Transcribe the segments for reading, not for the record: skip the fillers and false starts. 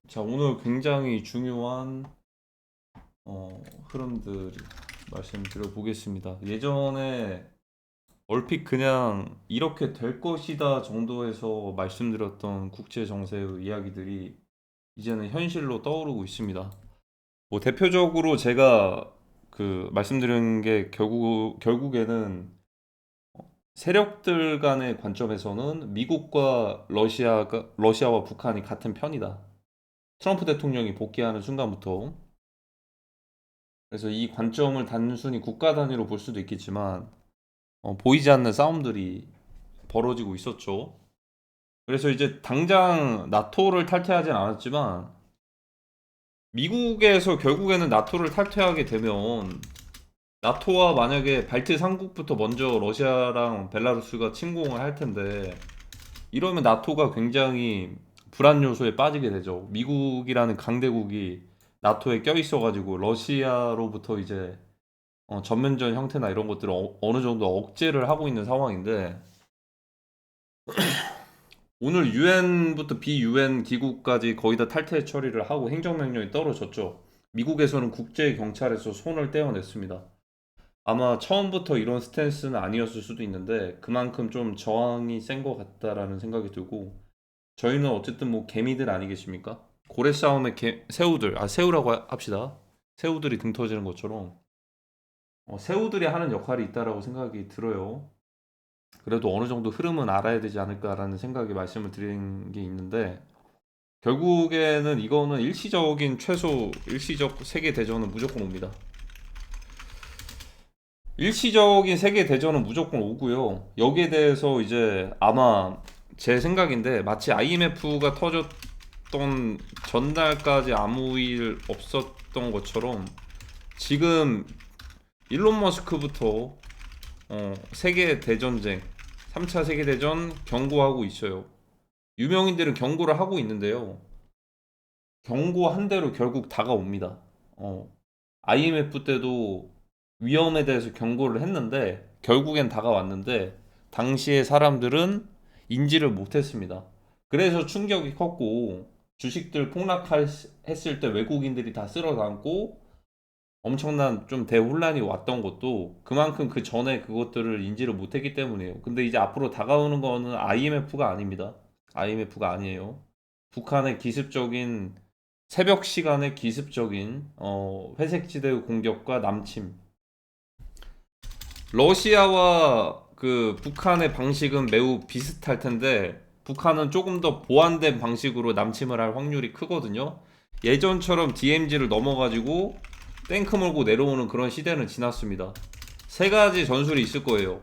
자, 오늘 굉장히 중요한 흐름들 말씀드려 보겠습니다. 예전에 얼핏 그냥 이렇게 될 것이다 정도에서 말씀드렸던 국제 정세의 이야기들이 이제는 현실로 떠오르고 있습니다. 뭐 대표적으로 제가 그 말씀드린 게 결국에는 세력들 간의 관점에서는 미국과 러시아와 북한이 같은 편이다. 트럼프 대통령이 복귀하는 순간부터. 그래서 이 관점을 단순히 국가 단위로 볼 수도 있겠지만 보이지 않는 싸움들이 벌어지고 있었죠. 그래서 이제 당장 나토를 탈퇴하진 않았지만 미국에서 결국에는 나토를 탈퇴하게 되면 나토와 만약에 발트 3국부터 먼저 러시아랑 벨라루스가 침공을 할 텐데 이러면 나토가 굉장히 불안 요소에 빠지게 되죠. 미국이라는 강대국이 나토에 껴있어가지고 러시아로부터 이제 전면전 형태나 이런 것들을 어느 정도 억제를 하고 있는 상황인데 오늘 유엔부터 비유엔 기구까지 거의 다 탈퇴 처리를 하고 행정명령이 떨어졌죠. 미국에서는 국제경찰에서 손을 떼어냈습니다. 아마 처음부터 이런 스탠스는 아니었을 수도 있는데 그만큼 좀 저항이 센 것 같다라는 생각이 들고 저희는 어쨌든 뭐 개미들 아니겠습니까? 고래 싸움에 새우들, 새우라고 합시다. 새우들이 등 터지는 것처럼 새우들이 하는 역할이 있다라고 생각이 들어요. 그래도 어느 정도 흐름은 알아야 되지 않을까라는 생각에 말씀을 드린 게 있는데 결국에는 이거는 일시적인 최소 일시적 세계 대전은 무조건 옵니다. 일시적인 세계 대전은 무조건 오고요. 여기에 대해서 이제 아마 제 생각인데 마치 IMF가 터졌던 전날까지 아무 일 없었던 것처럼 지금 일론 머스크부터 세계 대전쟁 3차 세계대전 경고하고 있어요. 유명인들은 경고를 하고 있는데요. 경고한 대로 결국 다가옵니다. IMF 때도 위험에 대해서 경고를 했는데 결국엔 다가왔는데 당시에 사람들은 인지를 못했습니다. 그래서 충격이 컸고 주식들 폭락했을 때 외국인들이 다 쓸어담고 엄청난 좀 대혼란이 왔던 것도 그만큼 그 전에 그것들을 인지를 못했기 때문이에요. 근데 이제 앞으로 다가오는 거는 IMF가 아닙니다. IMF가 아니에요. 북한의 기습적인 새벽 시간의 기습적인 회색지대 공격과 남침. 러시아와 그 북한의 방식은 매우 비슷할 텐데 북한은 조금 더 보완된 방식으로 남침을 할 확률이 크거든요. 예전처럼 DMZ를 넘어가지고 탱크 몰고 내려오는 그런 시대는 지났습니다. 세 가지 전술이 있을 거예요.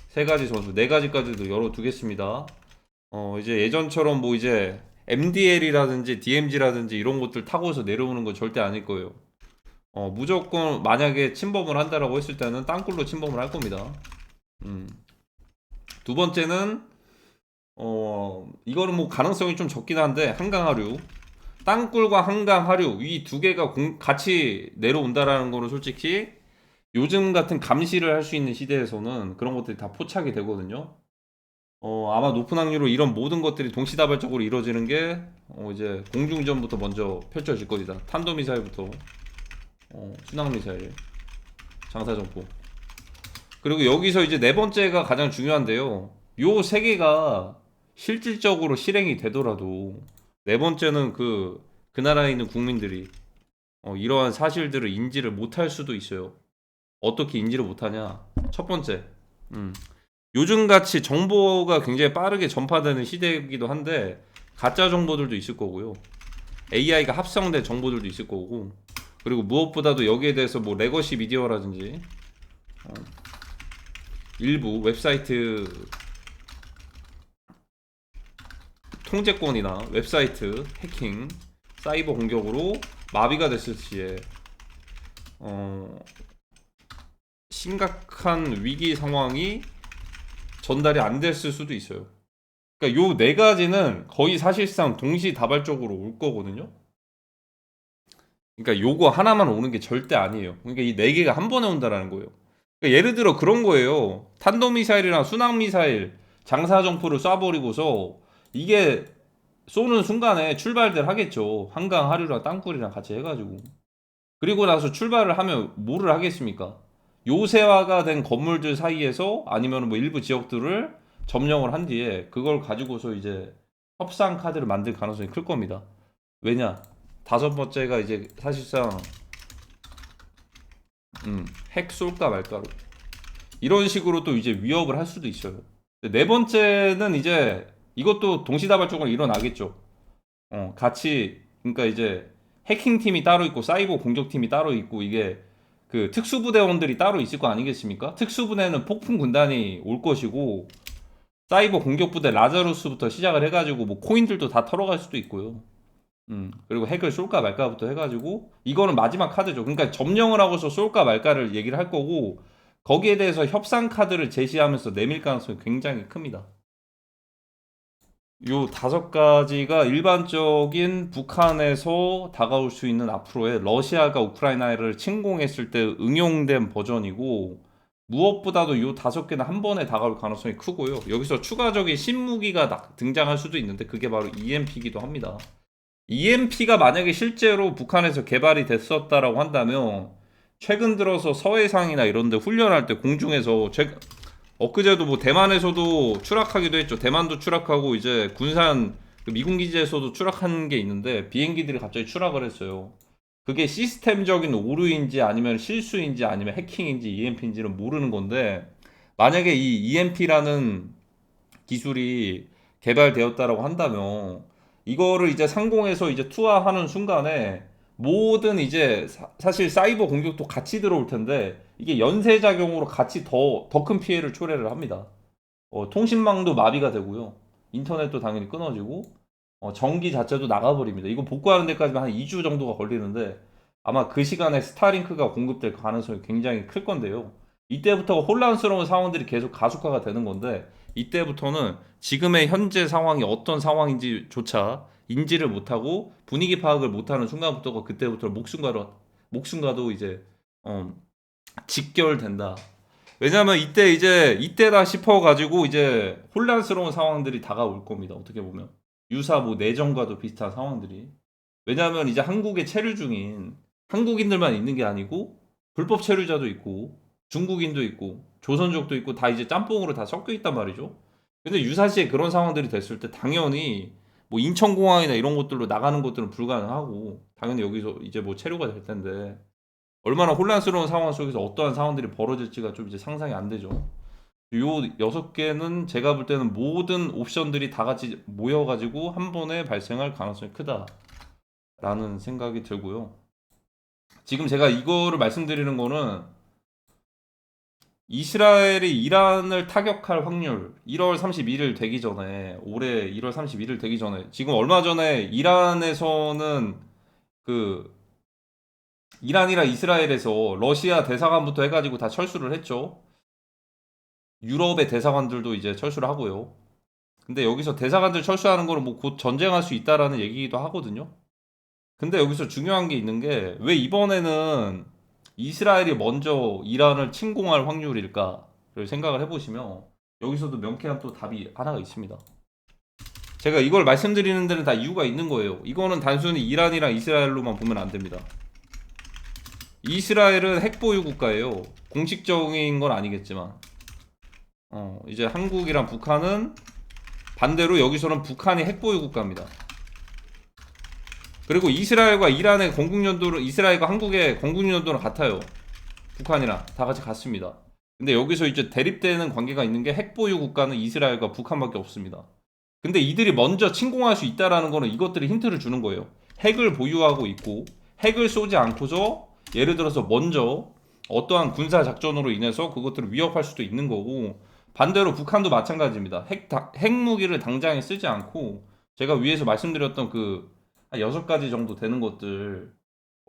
세 가지 전술, 네 가지까지도 열어두겠습니다. 이제 예전처럼 뭐 이제 MDL이라든지 DMZ라든지 이런 것들 타고서 내려오는 건 절대 아닐 거예요. 무조건 만약에 침범을 한다라고 했을 때는 땅굴로 침범을 할 겁니다. 음. 두 번째는 이거는 뭐 가능성이 좀 적긴 한데 한강하류, 땅굴과 한강하류 이 두 개가 같이 내려온다라는 거는 솔직히 요즘 같은 감시를 할 수 있는 시대에서는 그런 것들이 다 포착이 되거든요. 아마 높은 확률로 이런 모든 것들이 동시다발적으로 이루어지는 게 이제 공중전부터 먼저 펼쳐질 것이다. 탄도미사일부터 순항미사일, 장사정포. 그리고 여기서 이제 네 번째가 가장 중요한데요. 요 세 개가 실질적으로 실행이 되더라도 네 번째는 그 나라에 있는 국민들이 이러한 사실들을 인지를 못할 수도 있어요. 어떻게 인지를 못하냐? 첫 번째, 음, 요즘같이 정보가 굉장히 빠르게 전파되는 시대이기도 한데 가짜 정보들도 있을 거고요. AI가 합성된 정보들도 있을 거고 그리고 무엇보다도 여기에 대해서 뭐 레거시 미디어라든지 어, 일부 웹사이트 통제권이나 웹사이트 해킹, 사이버 공격으로 마비가 됐을 시에 어, 심각한 위기 상황이 전달이 안 됐을 수도 있어요. 그러니까 요 네 가지는 거의 사실상 동시다발적으로 올 거거든요. 그러니까 요거 하나만 오는 게 절대 아니에요. 그러니까 이 네 개가 한 번에 온다라는 거예요. 그러니까 예를 들어 그런 거예요. 탄도미사일이랑 순항미사일 장사정포를 쏴버리고서 이게 쏘는 순간에 출발들 하겠죠. 한강 하류랑 땅굴이랑 같이 해가지고. 그리고 나서 출발을 하면 뭐를 하겠습니까? 요새화가 된 건물들 사이에서 아니면 뭐 일부 지역들을 점령을 한 뒤에 그걸 가지고서 이제 협상 카드를 만들 가능성이 클 겁니다. 왜냐? 다섯 번째가 이제 사실상 핵 쏠까 말까로 이런 식으로 또 이제 위협을 할 수도 있어요. 네 번째는 이제 이것도 동시다발적으로 일어나겠죠. 같이 그러니까 이제 해킹팀이 따로 있고 사이버 공격팀이 따로 있고 이게 그 특수부대원들이 따로 있을 거 아니겠습니까? 특수부대는 폭풍 군단이 올 것이고 사이버 공격부대 라자루스부터 시작을 해가지고 뭐 코인들도 다 털어갈 수도 있고요. 그리고 핵을 쏠까 말까부터 해가지고 이거는 마지막 카드죠. 그러니까 점령을 하고서 쏠까 말까를 얘기를 할 거고 거기에 대해서 협상 카드를 제시하면서 내밀 가능성이 굉장히 큽니다. 요 다섯 가지가 일반적인 북한에서 다가올 수 있는 앞으로의 러시아가 우크라이나를 침공했을 때 응용된 버전이고 무엇보다도 요 다섯 개는 한 번에 다가올 가능성이 크고요. 여기서 추가적인 신무기가 등장할 수도 있는데 그게 바로 EMP이기도 합니다. EMP가 만약에 실제로 북한에서 개발이 됐었다라고 한다면 최근 들어서 서해상이나 이런 데 훈련할 때 공중에서 엊그제도 뭐 대만에서도 추락하기도 했죠. 대만도 추락하고 이제 군산 그 미군 기지에서도 추락한 게 있는데 비행기들이 갑자기 추락을 했어요. 그게 시스템적인 오류인지 아니면 실수인지 아니면 해킹인지 EMP인지는 모르는 건데 만약에 이 EMP라는 기술이 개발되었다라고 한다면 이거를 이제 상공에서 이제 투하하는 순간에 모든 이제 사실 사이버 공격도 같이 들어올 텐데 이게 연쇄작용으로 같이 더 큰 피해를 초래를 합니다. 통신망도 마비가 되고요. 인터넷도 당연히 끊어지고 전기 자체도 나가버립니다. 이거 복구하는 데까지만 한 2주 정도가 걸리는데 아마 그 시간에 스타링크가 공급될 가능성이 굉장히 클 건데요. 이때부터 혼란스러운 상황들이 계속 가속화가 되는 건데 이때부터는 지금의 현재 상황이 어떤 상황인지조차 인지를 못하고 분위기 파악을 못하는 순간부터가 그때부터 목숨과도 이제 직결된다. 왜냐면 이때다 싶어 가지고 이제 혼란스러운 상황들이 다가올 겁니다. 어떻게 보면 유사 뭐 내정과도 비슷한 상황들이. 왜냐하면 이제 한국에 체류 중인 한국인들만 있는 게 아니고 불법 체류자도 있고 중국인도 있고 조선족도 있고 다 이제 짬뽕으로 다 섞여 있단 말이죠. 근데 유사시에 그런 상황들이 됐을 때 당연히 뭐 인천공항이나 이런 곳들로 나가는 것들은 불가능하고 당연히 여기서 이제 뭐 체류가 될 텐데 얼마나 혼란스러운 상황 속에서 어떠한 상황들이 벌어질지가 좀 이제 상상이 안 되죠. 요 여섯 개는 제가 볼 때는 모든 옵션들이 다 같이 모여가지고 한 번에 발생할 가능성이 크다라는 생각이 들고요. 지금 제가 이거를 말씀드리는 거는 이스라엘이 이란을 타격할 확률 1월 31일 되기 전에 올해 1월 31일 되기 전에 지금 얼마 전에 이란에서는 그 이란이랑 이스라엘에서 러시아 대사관부터 해가지고 다 철수를 했죠. 유럽의 대사관들도 이제 철수를 하고요. 근데 여기서 대사관들 철수하는 거는 뭐 곧 전쟁할 수 있다라는 얘기기도 하거든요. 근데 여기서 중요한 게 있는 게 왜 이번에는 이스라엘이 먼저 이란을 침공할 확률일까를 생각을 해보시면 여기서도 명쾌한 또 답이 하나가 있습니다. 제가 이걸 말씀드리는 데는 다 이유가 있는 거예요. 이거는 단순히 이란이랑 이스라엘로만 보면 안 됩니다. 이스라엘은 핵보유 국가예요. 공식적인 건 아니겠지만 이제 한국이랑 북한은 반대로 여기서는 북한이 핵보유 국가입니다. 그리고 이스라엘과 이란의 건국연도는 이스라엘과 한국의 건국연도는 같아요. 북한이랑 다 같이 같습니다. 근데 여기서 이제 대립되는 관계가 있는 게 핵보유 국가는 이스라엘과 북한밖에 없습니다. 근데 이들이 먼저 침공할 수 있다라는 거는 이것들이 힌트를 주는 거예요. 핵을 보유하고 있고 핵을 쏘지 않고서 예를 들어서 먼저 어떠한 군사 작전으로 인해서 그것들을 위협할 수도 있는 거고 반대로 북한도 마찬가지입니다. 핵무기를 당장에 쓰지 않고 제가 위에서 말씀드렸던 한 6가지 정도 되는 것들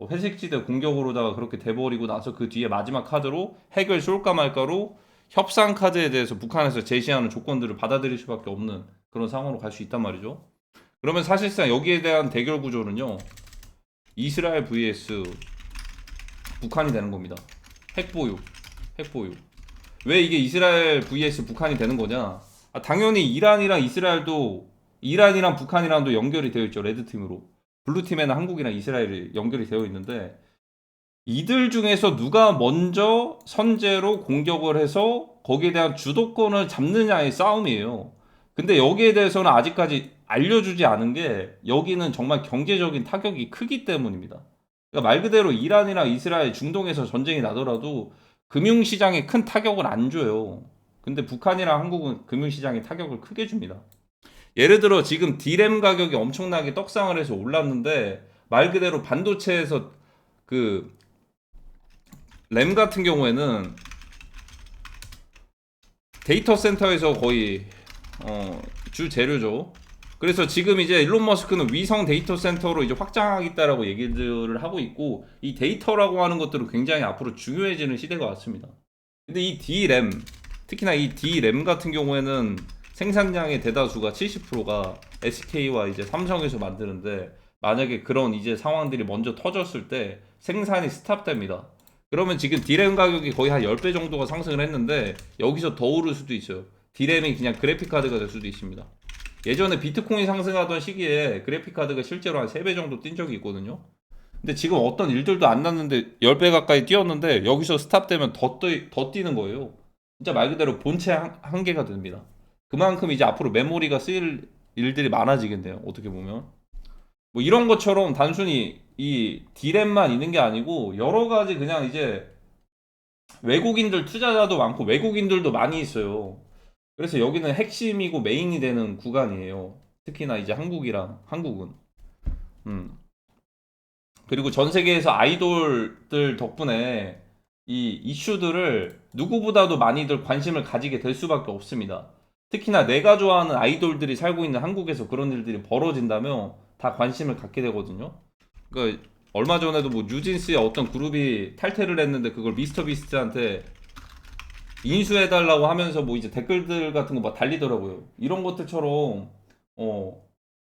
회색지대 공격으로다가 그렇게 돼버리고 나서 그 뒤에 마지막 카드로 핵을 쏠까 말까로 협상 카드에 대해서 북한에서 제시하는 조건들을 받아들일 수밖에 없는 그런 상황으로 갈 수 있단 말이죠. 그러면 사실상 여기에 대한 대결 구조는요. 이스라엘 vs 북한이 되는 겁니다. 핵보유. 왜 이게 이스라엘 vs 북한이 되는 거냐? 당연히 이란이랑 이스라엘도 이란이랑 북한이랑도 연결이 되어 있죠. 레드팀으로. 블루팀에는 한국이랑 이스라엘이 연결이 되어 있는데 이들 중에서 누가 먼저 선제로 공격을 해서 거기에 대한 주도권을 잡느냐의 싸움이에요. 근데 여기에 대해서는 아직까지 알려주지 않은 게 여기는 정말 경제적인 타격이 크기 때문입니다. 그러니까 말 그대로 이란이랑 이스라엘 중동에서 전쟁이 나더라도 금융시장에 큰 타격을 안 줘요. 근데 북한이랑 한국은 금융시장에 타격을 크게 줍니다. 예를 들어 지금 D램 가격이 엄청나게 떡상을 해서 올랐는데 말 그대로 반도체에서 그 램 같은 경우에는 데이터 센터에서 거의 주 재료죠. 그래서 지금 이제 일론 머스크는 위성 데이터 센터로 이제 확장하겠다라고 얘기들을 하고 있고 이 데이터라고 하는 것들은 굉장히 앞으로 중요해지는 시대가 왔습니다. 근데 이 D램 특히나 이 D램 같은 경우에는 생산량의 대다수가 70%가 SK와 이제 삼성에서 만드는데 만약에 그런 이제 상황들이 먼저 터졌을 때 생산이 스탑됩니다. 그러면 지금 D램 가격이 거의 한 10배 정도가 상승을 했는데 여기서 더 오를 수도 있어요. D램이 그냥 그래픽 카드가 될 수도 있습니다. 예전에 비트코인 상승하던 시기에 그래픽 카드가 실제로 한 3배 정도 뛴 적이 있거든요. 근데 지금 어떤 일들도 안 났는데 10배 가까이 뛰었는데 여기서 스탑되면 더 뛰는 거예요. 진짜 말 그대로 본체 한계가 됩니다. 그만큼 이제 앞으로 메모리가 쓰일 일들이 많아지겠네요. 어떻게 보면. 뭐 이런 것처럼 단순히 이 디램만 있는 게 아니고 여러 가지 그냥 이제 외국인들 투자자도 많고 외국인들도 많이 있어요. 그래서 여기는 핵심이고 메인이 되는 구간이에요. 특히나 이제 한국은. 음. 그리고 전 세계에서 아이돌들 덕분에 이 이슈들을 누구보다도 많이들 관심을 가지게 될 수밖에 없습니다. 특히나 내가 좋아하는 아이돌들이 살고 있는 한국에서 그런 일들이 벌어진다면 다 관심을 갖게 되거든요. 그러니까 얼마 전에도 뭐 뉴진스의 어떤 그룹이 탈퇴를 했는데 그걸 미스터 비스트한테 인수해달라고 하면서 뭐 이제 댓글들 같은 거 막 달리더라고요. 이런 것들처럼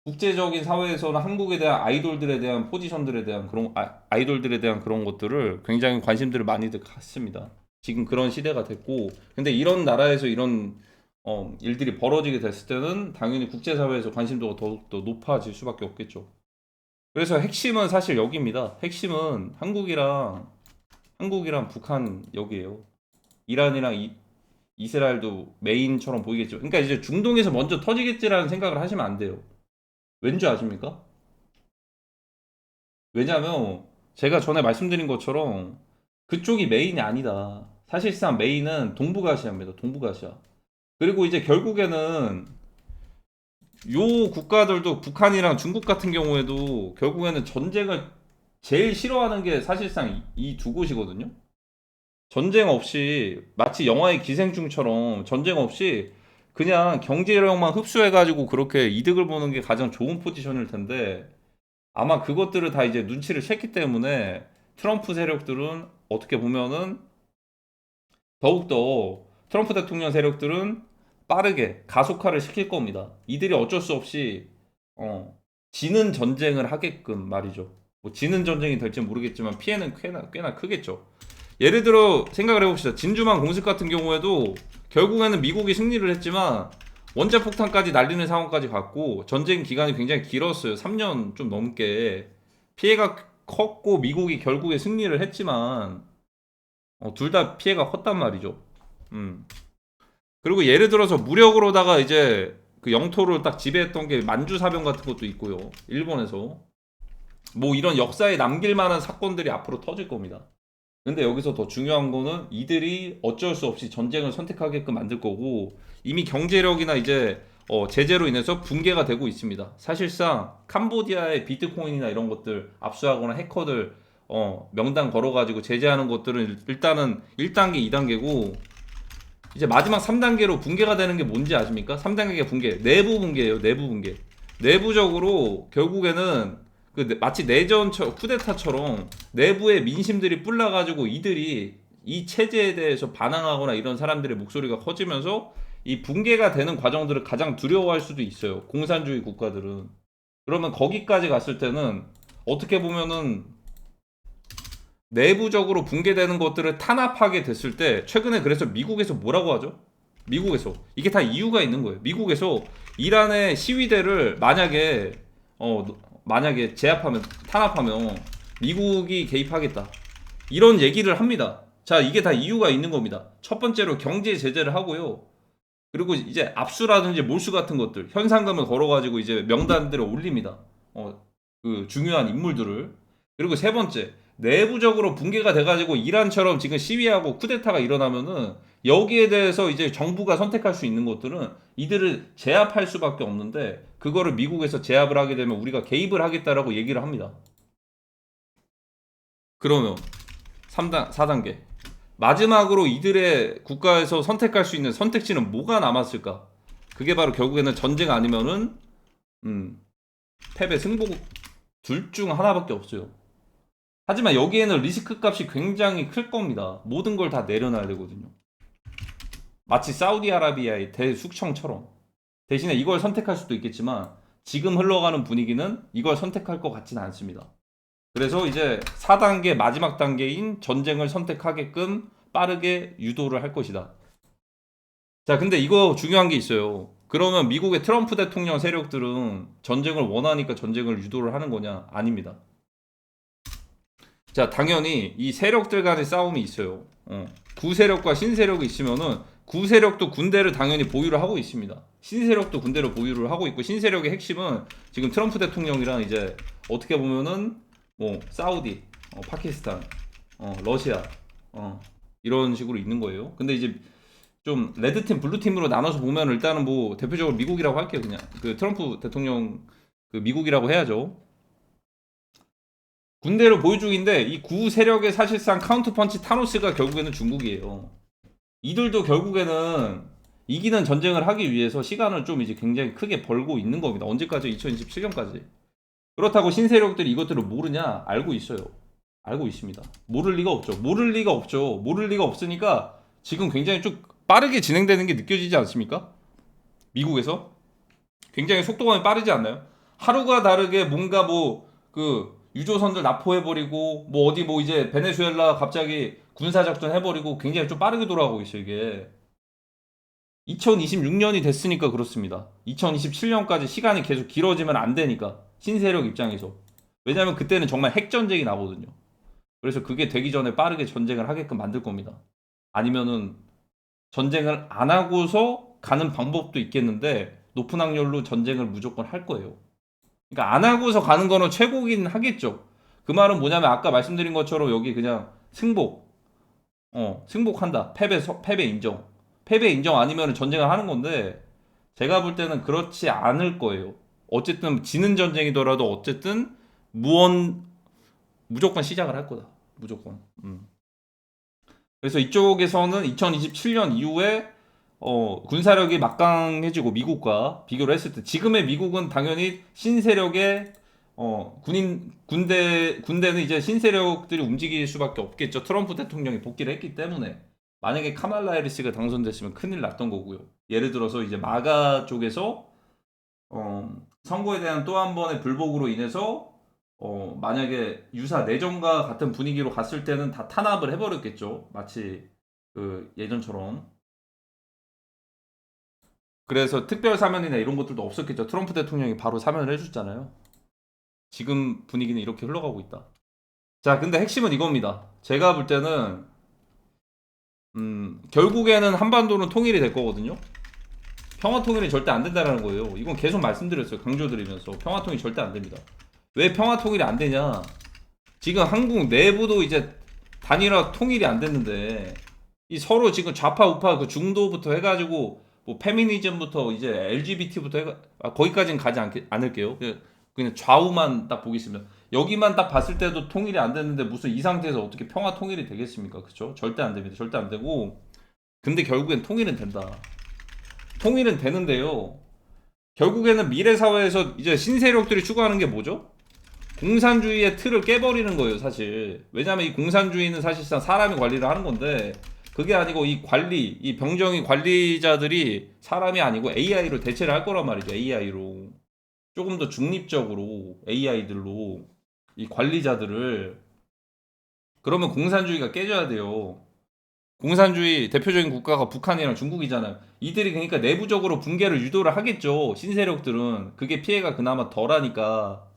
국제적인 사회에서는 한국에 대한 아이돌들에 대한 포지션들에 대한 그런 아이돌들에 대한 그런 것들을 굉장히 관심들을 많이들 갖습니다. 지금 그런 시대가 됐고, 근데 이런 나라에서 이런 일들이 벌어지게 됐을 때는 당연히 국제사회에서 관심도가 더욱더 높아질 수밖에 없겠죠. 그래서 핵심은 사실 여기입니다. 핵심은 한국이랑 북한 여기에요. 이란이랑 이스라엘도 메인처럼 보이겠죠. 그러니까 이제 중동에서 먼저 터지겠지라는 생각을 하시면 안 돼요. 왠지 아십니까? 왜냐면 제가 전에 말씀드린 것처럼 그쪽이 메인이 아니다. 사실상 메인은 동북아시아입니다. 동북아시아. 그리고 이제 결국에는 요 국가들도 북한이랑 중국 같은 경우에도 결국에는 전쟁을 제일 싫어하는 게 사실상 이 두 곳이거든요. 전쟁 없이 마치 영화의 기생충처럼 전쟁 없이 그냥 경제력만 흡수해가지고 그렇게 이득을 보는 게 가장 좋은 포지션일 텐데 아마 그것들을 다 이제 눈치를 챘기 때문에 트럼프 세력들은 어떻게 보면은 더욱더 트럼프 대통령 세력들은 빠르게 가속화를 시킬 겁니다. 이들이 어쩔 수 없이 지는 전쟁을 하게끔 말이죠. 뭐 지는 전쟁이 될지 모르겠지만 피해는 꽤나 크겠죠. 예를 들어 생각을 해봅시다. 진주만 공습 같은 경우에도 결국에는 미국이 승리를 했지만 원자폭탄까지 날리는 상황까지 갔고 전쟁 기간이 굉장히 길었어요. 3년 좀 넘게 피해가 컸고 미국이 결국에 승리를 했지만 둘 다 피해가 컸단 말이죠. 그리고 예를 들어서 무력으로다가 이제 그 영토를 딱 지배했던 게 만주사변 같은 것도 있고요. 일본에서 뭐 이런 역사에 남길 만한 사건들이 앞으로 터질 겁니다. 근데 여기서 더 중요한 거는 이들이 어쩔 수 없이 전쟁을 선택하게끔 만들 거고 이미 경제력이나 이제 제재로 인해서 붕괴가 되고 있습니다. 사실상 캄보디아의 비트코인이나 이런 것들 압수하거나 해커들 명단 걸어가지고 제재하는 것들은 일단은 1단계, 2단계고 이제 마지막 3단계로 붕괴가 되는 게 뭔지 아십니까? 3단계 붕괴, 내부 붕괴예요. 내부 붕괴. 내부적으로 결국에는 마치 내전 쿠데타처럼 내부의 민심들이 뿔나가지고 이들이 이 체제에 대해서 반항하거나 이런 사람들의 목소리가 커지면서 이 붕괴가 되는 과정들을 가장 두려워할 수도 있어요. 공산주의 국가들은. 그러면 거기까지 갔을 때는 어떻게 보면은 내부적으로 붕괴되는 것들을 탄압하게 됐을 때 최근에 그래서 미국에서 뭐라고 하죠? 이게 다 이유가 있는 거예요. 미국에서 이란의 시위대를 만약에 제압하면 탄압하면 미국이 개입하겠다. 이런 얘기를 합니다. 자, 이게 다 이유가 있는 겁니다. 첫 번째로 경제 제재를 하고요. 그리고 이제 압수라든지 몰수 같은 것들 현상금을 걸어가지고 이제 명단들을 올립니다. 그 중요한 인물들을. 그리고 세 번째, 내부적으로 붕괴가 돼가지고 이란처럼 지금 시위하고 쿠데타가 일어나면은 여기에 대해서 이제 정부가 선택할 수 있는 것들은 이들을 제압할 수밖에 없는데, 그거를 미국에서 제압을 하게 되면 우리가 개입을 하겠다라고 얘기를 합니다. 그러면 4단계 마지막으로 이들의 국가에서 선택할 수 있는 선택지는 뭐가 남았을까? 그게 바로 결국에는 전쟁 아니면은 패배, 승복 둘 중 하나밖에 없어요. 하지만 여기에는 리스크 값이 굉장히 클 겁니다. 모든 걸 다 내려놔야 되거든요. 마치 사우디아라비아의 대숙청처럼. 대신에 이걸 선택할 수도 있겠지만 지금 흘러가는 분위기는 이걸 선택할 것 같지는 않습니다. 그래서 이제 4단계 마지막 단계인 전쟁을 선택하게끔 빠르게 유도를 할 것이다. 자, 근데 이거 중요한 게 있어요. 그러면 미국의 트럼프 대통령 세력들은 전쟁을 원하니까 전쟁을 유도를 하는 거냐? 아닙니다. 자, 당연히 이 세력들 간의 싸움이 있어요. 구세력과 신세력이 있으면은 구세력도 군대를 당연히 보유를 하고 있습니다. 신세력도 군대를 보유를 하고 있고, 신세력의 핵심은 지금 트럼프 대통령이랑 이제 어떻게 보면은 뭐 사우디, 파키스탄, 러시아, 이런 식으로 있는 거예요. 근데 이제 좀 레드팀, 블루팀으로 나눠서 보면 일단은 뭐 대표적으로 미국이라고 할게요. 그냥 그 트럼프 대통령 그 미국이라고 해야죠. 군대를 보유 중인데 이 구 세력의 사실상 카운터펀치 타노스가 결국에는 중국이에요. 이들도 결국에는 이기는 전쟁을 하기 위해서 시간을 좀 이제 굉장히 크게 벌고 있는 겁니다. 언제까지? 2027년까지. 그렇다고 신세력들이 이것들을 모르냐? 알고 있어요. 알고 있습니다. 모를 리가 없죠. 모를 리가 없죠. 모를 리가 없으니까 지금 굉장히 좀 빠르게 진행되는 게 느껴지지 않습니까? 미국에서 굉장히 속도감이 빠르지 않나요? 하루가 다르게 뭔가 뭐 그 유조선들 납포해버리고 뭐 어디 뭐 이제 베네수엘라 갑자기 군사작전 해버리고 굉장히 좀 빠르게 돌아가고 있어요. 이게 2026년이 됐으니까 그렇습니다. 2027년까지 시간이 계속 길어지면 안 되니까, 신세력 입장에서. 왜냐면 그때는 정말 핵전쟁이 나거든요. 그래서 그게 되기 전에 빠르게 전쟁을 하게끔 만들 겁니다. 아니면은 전쟁을 안 하고서 가는 방법도 있겠는데 높은 확률로 전쟁을 무조건 할 거예요. 그러니까 안 하고서 가는 거는 최고긴 하겠죠. 그 말은 뭐냐면 아까 말씀드린 것처럼 여기 그냥 승복한다. 패배 인정. 패배 인정 아니면 전쟁을 하는 건데, 제가 볼 때는 그렇지 않을 거예요. 어쨌든 지는 전쟁이더라도 어쨌든 무조건 시작을 할 거다. 무조건. 그래서 이쪽에서는 2027년 이후에 군사력이 막강해지고 미국과 비교를 했을 때, 지금의 미국은 당연히 신세력의 군대는 이제 신세력들이 움직일 수밖에 없겠죠. 트럼프 대통령이 복귀를 했기 때문에. 만약에 카말라 해리스가 당선됐으면 큰일 났던 거고요. 예를 들어서 이제 마가 쪽에서 선거에 대한 또 한 번의 불복으로 인해서 만약에 유사 내전과 같은 분위기로 갔을 때는 다 탄압을 해버렸겠죠. 마치 그 예전처럼. 그래서 특별 사면이나 이런 것들도 없었겠죠. 트럼프 대통령이 바로 사면을 해줬잖아요. 지금 분위기는 이렇게 흘러가고 있다. 자, 근데 핵심은 이겁니다. 제가 볼 때는 결국에는 한반도는 통일이 될 거거든요. 평화 통일이 절대 안 된다는 거예요. 이건 계속 말씀드렸어요. 강조드리면서 평화 통일 절대 안 됩니다. 왜 평화 통일이 안 되냐? 지금 한국 내부도 이제 단일화 통일이 안 됐는데, 이 서로 지금 좌파 우파 그 중도부터 해가지고 뭐 페미니즘부터 이제 LGBT부터 거기까지는 가지 않을게요. 그냥 좌우만 딱 보겠습니다. 여기만 딱 봤을 때도 통일이 안 됐는데 무슨 이 상태에서 어떻게 평화 통일이 되겠습니까? 그쵸? 절대 안 됩니다. 절대 안 되고. 근데 결국엔 통일은 된다. 통일은 되는데요. 결국에는 미래 사회에서 이제 신세력들이 추구하는 게 뭐죠? 공산주의의 틀을 깨버리는 거예요, 사실. 왜냐면 이 공산주의는 사실상 사람이 관리를 하는 건데, 그게 아니고 이 병정이 관리자들이 사람이 아니고 AI로 대체를 할 거란 말이죠. AI로. 조금 더 중립적으로 AI들로 이 관리자들을. 그러면 공산주의가 깨져야 돼요. 공산주의 대표적인 국가가 북한이랑 중국이잖아요. 이들이 그러니까 내부적으로 붕괴를 유도를 하겠죠. 신세력들은 그게 피해가 그나마 덜하니까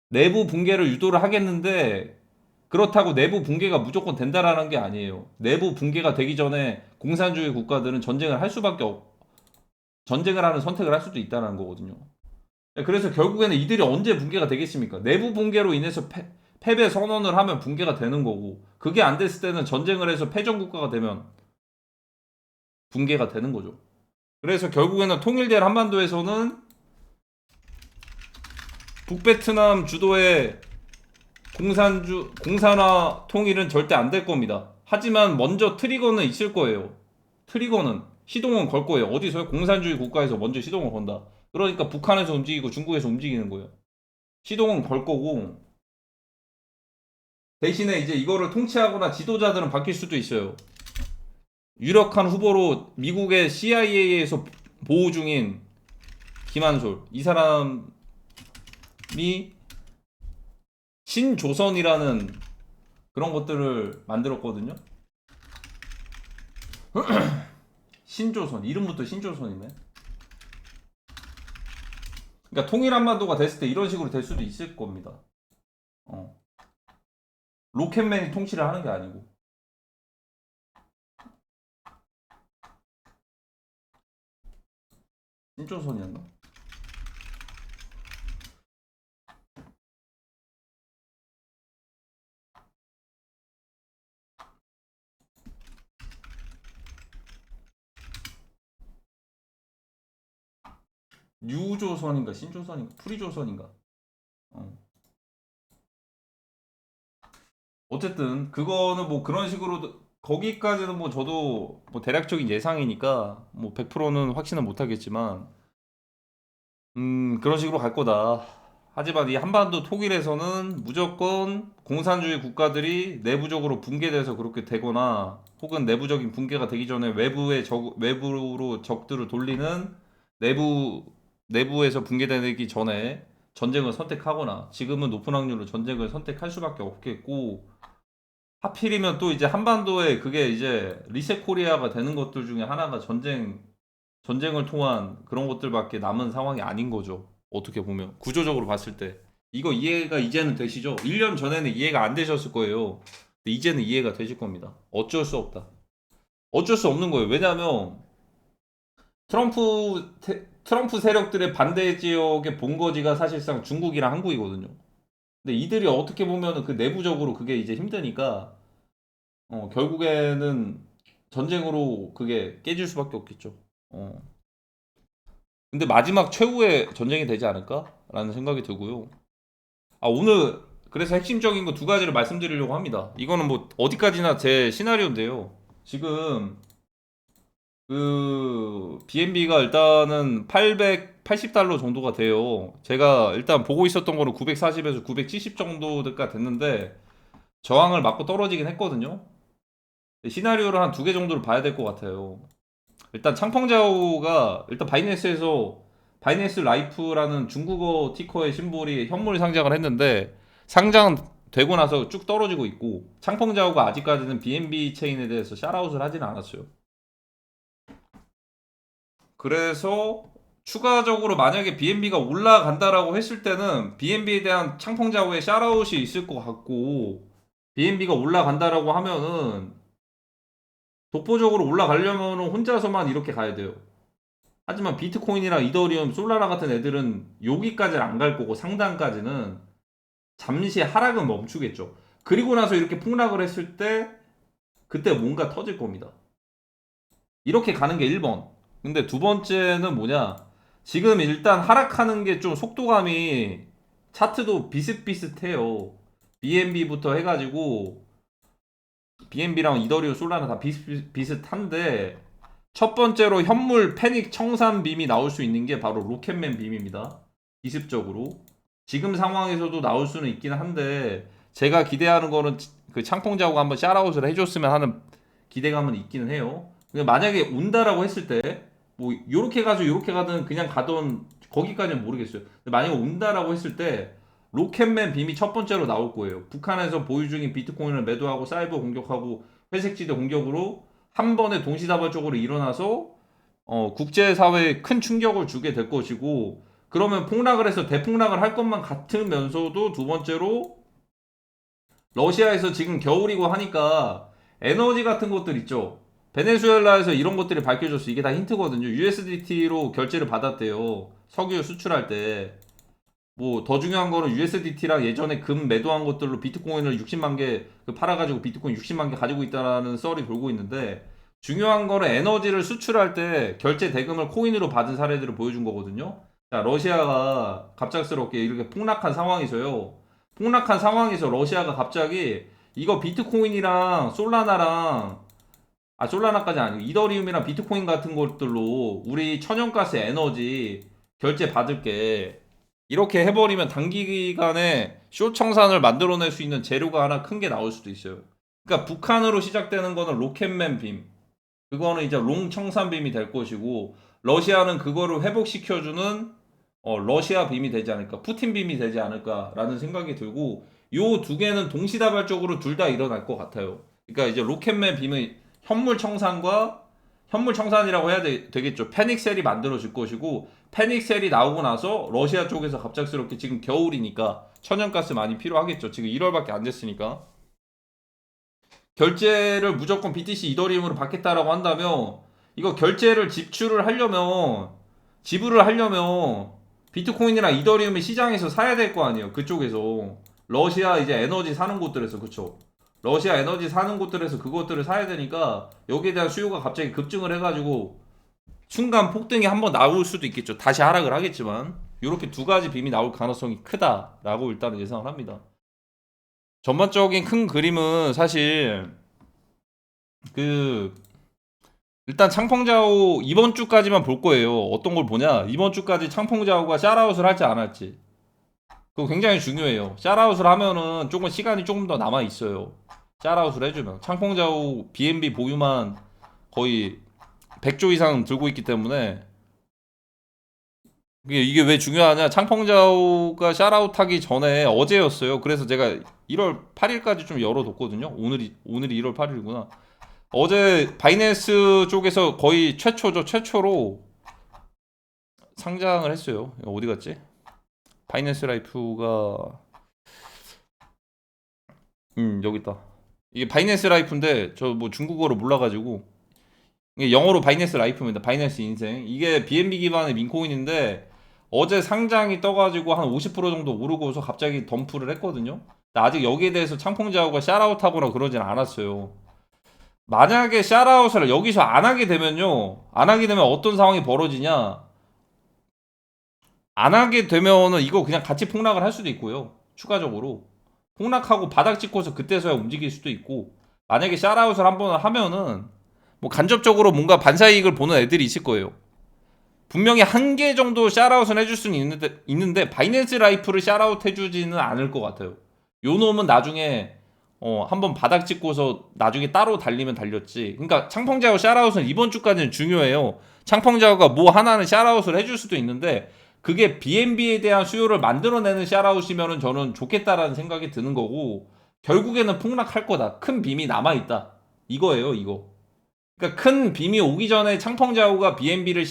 내부 붕괴를 유도를 하겠는데 그렇다고 내부 붕괴가 무조건 된다라는 게 아니에요. 내부 붕괴가 되기 전에 공산주의 국가들은 전쟁을 할 수밖에 전쟁을 하는 선택을 할 수도 있다는 거거든요. 그래서 결국에는 이들이 언제 붕괴가 되겠습니까? 내부 붕괴로 인해서 패배 선언을 하면 붕괴가 되는 거고 그게 안 됐을 때는 전쟁을 해서 패전 국가가 되면 붕괴가 되는 거죠. 그래서 결국에는 통일될 한반도에서는 북베트남 주도의 공산화 통일은 절대 안 될 겁니다. 하지만 먼저 트리거는 있을 거예요. 트리거는 시동은 걸 거예요. 어디서요? 공산주의 국가에서 먼저 시동을 건다. 그러니까 북한에서 움직이고 중국에서 움직이는 거예요. 시동은 걸 거고 대신에 이제 이거를 통치하거나 지도자들은 바뀔 수도 있어요. 유력한 후보로 미국의 CIA에서 보호 중인 김한솔 이 사람이 신조선이라는 그런 것들을 만들었거든요. 신조선 이름부터 신조선이네. 그러니까 통일 한반도가 됐을 때 이런 식으로 될 수도 있을 겁니다. 로켓맨이 통치를 하는 게 아니고. 신조선이었나? 뉴조선인가 신조선인가 프리조선인가. 어쨌든 그거는 뭐 그런 식으로 거기까지는 뭐 저도 뭐 대략적인 예상이니까 뭐 100%는 확신은 못하겠지만 그런 식으로 갈 거다. 하지만 이 한반도 통일에서는 무조건 공산주의 국가들이 내부적으로 붕괴돼서 그렇게 되거나 혹은 내부적인 붕괴가 되기 전에 외부로 적들을 돌리는 내부에서 붕괴되기 전에 전쟁을 선택하거나 지금은 높은 확률로 전쟁을 선택할 수밖에 없겠고 하필이면 또 이제 한반도에 그게 이제 리셋 코리아가 되는 것들 중에 하나가 전쟁을 통한 그런 것들밖에 남은 상황이 아닌 거죠. 어떻게 보면 구조적으로 봤을 때 이거 이해가 이제는 되시죠? 1년 전에는 이해가 안 되셨을 거예요. 근데 이제는 이해가 되실 겁니다. 어쩔 수 없다. 어쩔 수 없는 거예요. 왜냐하면 트럼프 세력들의 반대 지역의 본거지가 사실상 중국이랑 한국이거든요. 근데 이들이 어떻게 보면은 그 내부적으로 그게 이제 힘드니까 결국에는 전쟁으로 그게 깨질 수밖에 없겠죠. 어. 근데 마지막 최후의 전쟁이 되지 않을까라는 생각이 들고요. 아, 오늘 그래서 핵심적인 거 두 가지를 말씀드리려고 합니다. 이거는 뭐 어디까지나 제 시나리오인데요. 지금 그 BNB가 일단은 880달러 정도가 돼요. 제가 일단 보고 있었던 거는 940에서 970 정도가 됐는데 저항을 맞고 떨어지긴 했거든요. 시나리오를 한 두 개 정도를 봐야 될 것 같아요. 일단 창펑자오가 일단 바이낸스 라이프라는 중국어 티커의 심볼이 현물 상장을 했는데 상장되고 나서 쭉 떨어지고 있고 창펑자오가 아직까지는 BNB 체인에 대해서 샤라웃을 하지는 않았어요. 그래서 추가적으로 만약에 BNB가 올라간다라고 했을 때는 BNB에 대한 창펑자오의 샤라웃이 있을 것 같고 BNB가 올라간다라고 하면은 독보적으로 올라가려면 혼자서만 이렇게 가야 돼요. 하지만 비트코인이랑 이더리움, 솔라나 같은 애들은 여기까지는 안 갈 거고 상단까지는 잠시 하락은 멈추겠죠. 그리고 나서 이렇게 폭락을 했을 때 그때 뭔가 터질 겁니다. 이렇게 가는 게 1번. 근데 두 번째는 뭐냐? 지금 일단 하락하는 게 좀 속도감이 차트도 비슷비슷해요. BNB부터 해가지고 BNB랑 이더리움, 솔라나 다 비슷한데 첫 번째로 현물 패닉 청산 빔이 나올 수 있는 게 바로 로켓맨 빔입니다. 기습적으로. 지금 상황에서도 나올 수는 있긴 한데 제가 기대하는 거는 그 창펑자고가 한번 샤라웃을 해줬으면 하는 기대감은 있기는 해요. 근데 만약에 온다라고 했을 때 뭐 요렇게 가서 요렇게 가든 그냥 가던 거기까지는 모르겠어요. 근데 만약에 온다라고 했을 때 로켓맨 빔이 첫 번째로 나올 거예요. 북한에서 보유 중인 비트코인을 매도하고 사이버 공격하고 회색지대 공격으로 한 번에 동시다발적으로 일어나서 국제사회에 큰 충격을 주게 될 것이고, 그러면 폭락을 해서 대폭락을 할 것만 같으면서도 두 번째로 러시아에서 지금 겨울이고 하니까 에너지 같은 것들 있죠. 베네수엘라에서 이런 것들이 밝혀졌어. 이게 다 힌트거든요. USDT로 결제를 받았대요. 석유 수출할 때. 뭐 더 중요한 거는 USDT랑 예전에 금 매도한 것들로 비트코인을 60만 개 팔아가지고 비트코인 60만 개 가지고 있다라는 썰이 돌고 있는데, 중요한 거는 에너지를 수출할 때 결제 대금을 코인으로 받은 사례들을 보여준 거거든요. 자, 러시아가 갑작스럽게 이렇게 폭락한 상황에서요. 폭락한 상황에서 러시아가 갑자기 이거 비트코인이랑 솔라나랑, 솔라나까지 아니고 이더리움이랑 비트코인 같은 것들로 우리 천연가스 에너지 결제 받을게, 이렇게 해버리면 단기간에 쇼 청산을 만들어낼 수 있는 재료가 하나 큰 게 나올 수도 있어요. 그러니까 북한으로 시작되는 거는 로켓맨 빔, 그거는 이제 롱 청산빔이 될 것이고, 러시아는 그거를 회복시켜주는 러시아 빔이 되지 않을까, 푸틴 빔이 되지 않을까라는 생각이 들고, 요 두 개는 동시다발적으로 둘 다 일어날 것 같아요. 그러니까 이제 로켓맨 빔의 현물 청산과, 현물 청산이라고 해야 되겠죠. 패닉셀이 만들어질 것이고, 패닉셀이 나오고 나서 러시아 쪽에서 갑작스럽게, 지금 겨울이니까 천연가스 많이 필요하겠죠. 지금 1월밖에 안 됐으니까. 결제를 무조건 BTC 이더리움으로 받겠다라고 한다면, 이거 결제를 지불을 하려면 비트코인이나 이더리움의 시장에서 사야 될 거 아니에요. 그쪽에서 러시아 이제 에너지 사는 곳들에서, 그쵸? 러시아 에너지 사는 곳들에서 그것들을 사야 되니까 여기에 대한 수요가 갑자기 급증을 해가지고 순간 폭등이 한번 나올 수도 있겠죠. 다시 하락을 하겠지만 이렇게 두 가지 빔이 나올 가능성이 크다라고 일단은 예상을 합니다. 전반적인 큰 그림은 사실 일단 창펑자오 이번 주까지만 볼 거예요. 어떤 걸 보냐? 이번 주까지 창펑자오가 샤라웃을 할지 안 할지. 그거 굉장히 중요해요. 샤라웃을 하면은 조금 시간이 조금 더 남아 있어요. 샤라웃을 해주면 창펑자오 BNB 보유만 거의 100조 이상 들고 있기 때문에, 이게 왜 중요하냐? 창펑자오가 샤라웃 하기 전에 어제였어요. 그래서 제가 1월 8일까지 좀 열어뒀거든요. 오늘이 1월 8일이구나. 어제 바이낸스 쪽에서 거의 최초로 상장을 했어요. 어디 갔지? 바이낸스 라이프가 여기 있다. 이게 바이낸스 라이프인데 저 뭐 중국어로 몰라가지고, 이게 영어로 바이낸스 라이프입니다. 바이낸스 인생. 이게 BNB 기반의 민코인인데 어제 상장이 떠가지고 한 50% 정도 오르고서 갑자기 덤프를 했거든요. 아직 여기에 대해서 창펑자오가 샤라웃하거나 그러진 않았어요. 만약에 샤라웃을 여기서 안 하게 되면요, 안 하게 되면 어떤 상황이 벌어지냐? 안 하게 되면은 이거 그냥 같이 폭락을 할 수도 있고요. 추가적으로 폭락하고 바닥 찍고서 그때서야 움직일 수도 있고, 만약에 샤라웃을 한번 하면은 뭐 간접적으로 뭔가 반사이익을 보는 애들이 있을 거예요. 분명히 한 개 정도 샤라웃은 해줄 수는 있는데 바이낸스 라이프를 샤라웃 해주지는 않을 것 같아요. 요 놈은 나중에 한번 바닥 찍고서 나중에 따로 달리면 달렸지. 그러니까 창펑자오 샤라웃은 이번 주까지는 중요해요. 창펑자오가 뭐 하나는 샤라웃을 해줄 수도 있는데 그게 BNB에 대한 수요를 만들어내는 샤라웃이면은 저는 좋겠다라는 생각이 드는 거고, 결국에는 폭락할 거다. 큰 빔이 남아있다. 이거예요, 이거. 그러니까 큰 빔이 오기 전에 창펑자오가 BNB를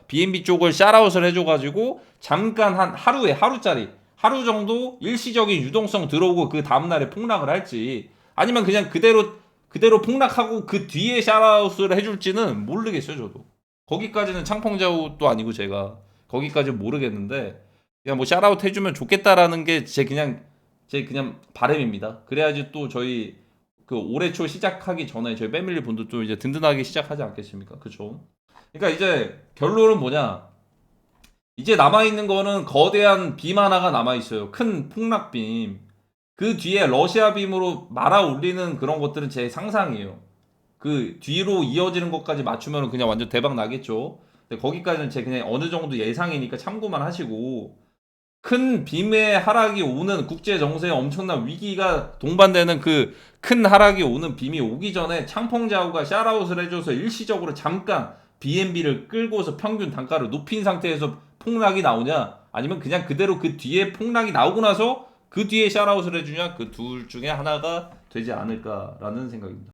BNB 쪽을 샤라웃을 해줘가지고 잠깐 한 하루짜리 하루 정도 일시적인 유동성 들어오고 그 다음날에 폭락을 할지, 아니면 그냥 그대로 폭락하고 그 뒤에 샤라웃을 해줄지는 모르겠어요. 저도 거기까지는 창펑자오도 아니고 제가 거기까지는 모르겠는데, 그냥 뭐 샤라웃 해주면 좋겠다라는 게 제 그냥 바람입니다. 그래야지 또 저희 그 올해 초 시작하기 전에 저희 패밀리 분들도 이제 든든하게 시작하지 않겠습니까? 그쵸? 그러니까 이제 결론은 뭐냐? 이제 남아있는 거는 거대한 빔 하나가 남아있어요. 큰 폭락빔. 그 뒤에 러시아 빔으로 말아 올리는 그런 것들은 제 상상이에요. 그 뒤로 이어지는 것까지 맞추면 그냥 완전 대박 나겠죠. 근데 거기까지는 제 그냥 어느 정도 예상이니까 참고만 하시고, 큰 빔의 하락이 오는, 국제 정세에 엄청난 위기가 동반되는 그 큰 하락이 오는 빔이 오기 전에 창펑자오가 샤라웃을 해줘서 일시적으로 잠깐 BNB를 끌고서 평균 단가를 높인 상태에서 폭락이 나오냐, 아니면 그냥 그대로 그 뒤에 폭락이 나오고 나서 그 뒤에 샤라웃을 해주냐, 그 둘 중에 하나가 되지 않을까라는 생각입니다.